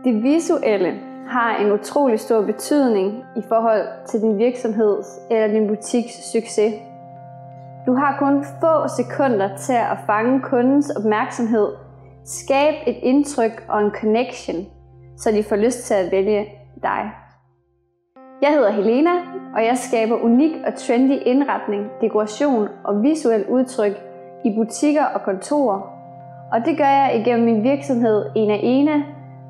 Det visuelle har en utrolig stor betydning i forhold til din virksomheds eller din butiks succes. Du har kun få sekunder til at fange kundens opmærksomhed, skabe et indtryk og en connection, så de får lyst til at vælge dig. Jeg hedder Helena, og jeg skaber unik og trendy indretning, dekoration og visuel udtryk i butikker og kontorer. Og det gør jeg igennem min virksomhed Ena,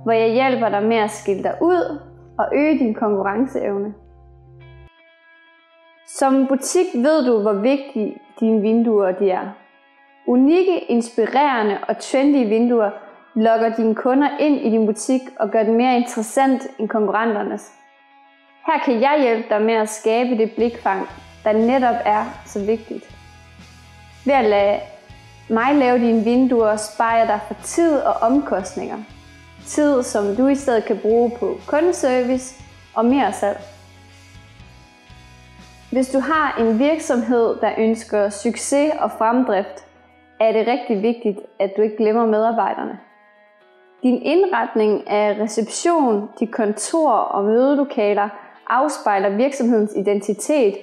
hvor jeg hjælper dig med at skille dig ud og øge din konkurrenceevne. Som butik ved du, hvor vigtige dine vinduer de er. Unikke, inspirerende og trendy vinduer lokker dine kunder ind i din butik og gør den mere interessant end konkurrenternes. Her kan jeg hjælpe dig med at skabe det blikfang, der netop er så vigtigt. Ved at lade mig lave dine vinduer, sparer jeg dig for tid og omkostninger. Tid, som du i stedet kan bruge på kundeservice og mere salg. Hvis du har en virksomhed, der ønsker succes og fremdrift, er det rigtig vigtigt, at du ikke glemmer medarbejderne. Din indretning af reception, dit kontor og mødelokaler afspejler virksomhedens identitet,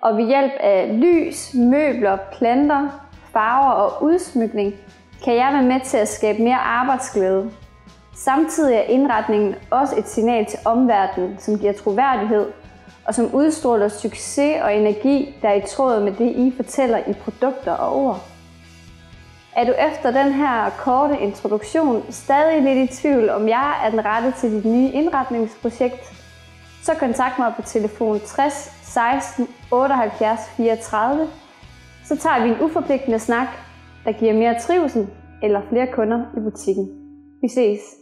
og ved hjælp af lys, møbler, planter, farver og udsmykning kan jeg være med til at skabe mere arbejdsglæde. Samtidig er indretningen også et signal til omverdenen, som giver troværdighed og som udstråler succes og energi, der er i tråd med det, I fortæller i produkter og ord. Er du efter den her korte introduktion stadig lidt i tvivl, om jeg er den rette til dit nye indretningsprojekt, så kontakt mig på telefon 60 16 78 34, så tager vi en uforpligtende snak, der giver mere trivsel eller flere kunder i butikken. Vi ses!